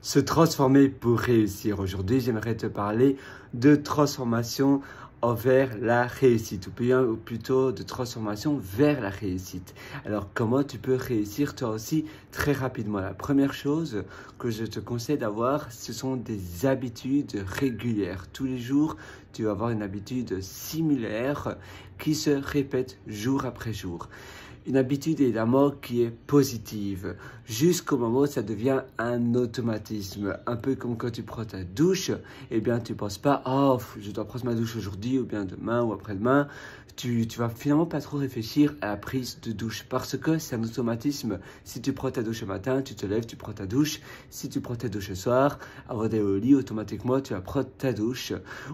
Se transformer pour réussir. Aujourd'hui, j'aimerais te parler de transformation envers la réussite, ou plutôt de transformation vers la réussite. Alors, comment tu peux réussir toi aussi très rapidement? La première chose que je te conseille d'avoir, ce sont des habitudes régulières. Tous les jours, tu vas avoir une habitude similaire qui se répète jour après jour. Une habitude évidemment qui est positive, jusqu'au moment où ça devient un automatisme. Un peu comme quand tu prends ta douche, eh bien tu ne penses pas « Oh, je dois prendre ma douche aujourd'hui ou bien demain ou après-demain ». Tu vas finalement pas trop réfléchir à la prise de douche parce que c'est un automatisme. Si tu prends ta douche le matin, tu te lèves, tu prends ta douche. Si tu prends ta douche le soir, avant d'aller au lit, automatiquement tu vas prendre ta douche.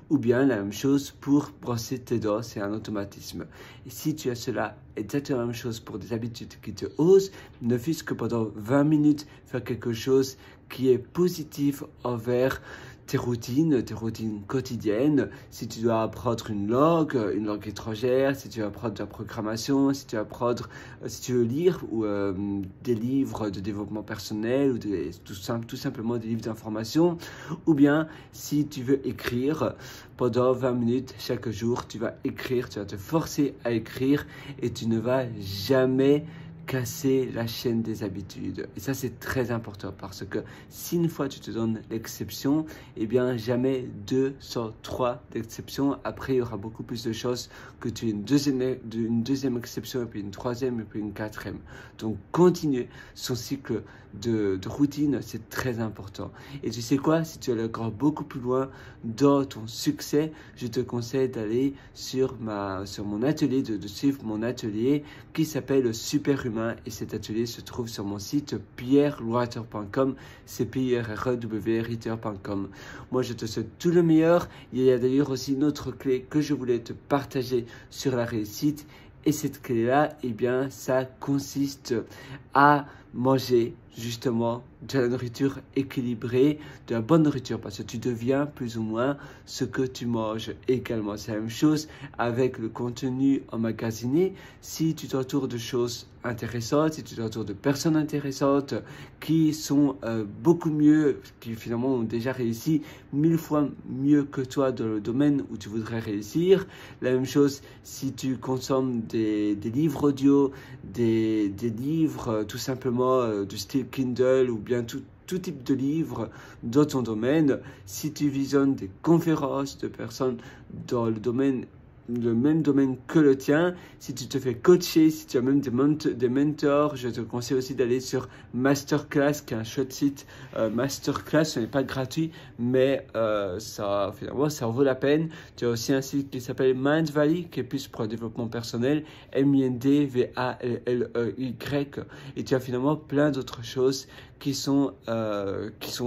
Ou bien la même chose pour brosser tes dents, c'est un automatisme. Et si tu as cela, exactement la même chose pour des habitudes qui te osent, ne fût-ce que pendant 20 minutes, faire quelque chose qui est positif envers tes routines quotidiennes. Si tu dois apprendre une langue étrangère, si tu veux apprendre de la programmation, si tu veux apprendre, si tu veux lire ou des livres de développement personnel ou tout simplement des livres d'information, ou bien si tu veux écrire pendant 20 minutes chaque jour, tu vas écrire, tu vas te forcer à écrire et tu ne vas jamais casser la chaîne des habitudes. Et ça, c'est très important parce que si une fois tu te donnes l'exception, eh bien, jamais 2 sur 3 d'exception. Après, il y aura beaucoup plus de choses que tu aies une deuxième exception et puis une troisième et puis une quatrième. Donc, continuer son cycle de routine, c'est très important. Et tu sais quoi? Si tu veux aller encore beaucoup plus loin dans ton succès, je te conseille d'aller sur mon atelier, de suivre mon atelier qui s'appelle Superhumain. Et cet atelier se trouve sur mon site pierrelwater.com, c'est pierrelwater.com. Moi, je te souhaite tout le meilleur. Il y a d'ailleurs aussi une autre clé que je voulais te partager sur la réussite. Et cette clé-là, eh bien, ça consiste à manger justement de la nourriture équilibrée, de la bonne nourriture, parce que tu deviens plus ou moins ce que tu manges également. C'est la même chose avec le contenu emmagasiné. Si tu t'entoures de choses intéressantes, si tu t'entoures de personnes intéressantes qui sont beaucoup mieux, qui finalement ont déjà réussi 1000 fois mieux que toi dans le domaine où tu voudrais réussir. La même chose si tu consommes des livres audio, des livres tout simplement du style Kindle ou bien tout type de livres dans ton domaine. Si tu visionnes des conférences de personnes dans le même domaine que le tien, si tu te fais coacher, si tu as même des mentors, je te conseille aussi d'aller sur Masterclass, qui est un chouette site. Masterclass, ce n'est pas gratuit, mais finalement, ça en vaut la peine. Tu as aussi un site qui s'appelle Mindvalley, qui est plus pour le développement personnel, MINDVALLEY, et tu as finalement plein d'autres choses qui sont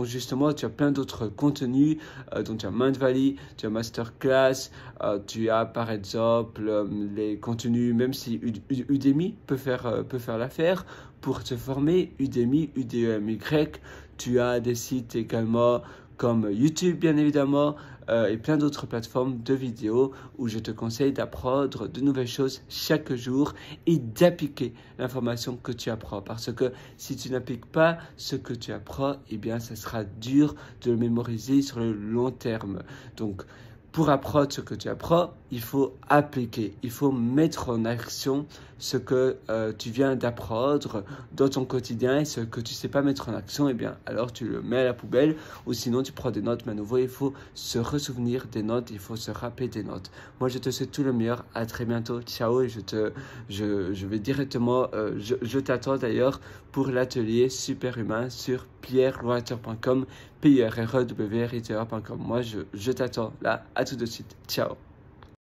justement, tu as plein d'autres contenus, donc tu as Mindvalley, tu as Masterclass, tu as par exemple les contenus, même si Udemy peut faire l'affaire pour te former, Udemy, UDEMY, tu as des sites également comme YouTube bien évidemment, et plein d'autres plateformes de vidéos où je te conseille d'apprendre de nouvelles choses chaque jour et d'appliquer l'information que tu apprends. Parce que si tu n'appliques pas ce que tu apprends, eh bien, ça sera dur de le mémoriser sur le long terme. Donc, pour apprendre ce que tu apprends, il faut appliquer, il faut mettre en action ce que tu viens d'apprendre dans ton quotidien, et ce que tu ne sais pas mettre en action, eh bien, alors tu le mets à la poubelle ou sinon tu prends des notes. Mais à nouveau, il faut se ressouvenir des notes, il faut se rappeler des notes. Moi, je te souhaite tout le meilleur, à très bientôt, ciao, et je vais directement, je t'attends d'ailleurs pour l'atelier Superhumain sur pierrelwater.com, pierrelwater.com. Moi, je t'attends là, à tout de suite, ciao.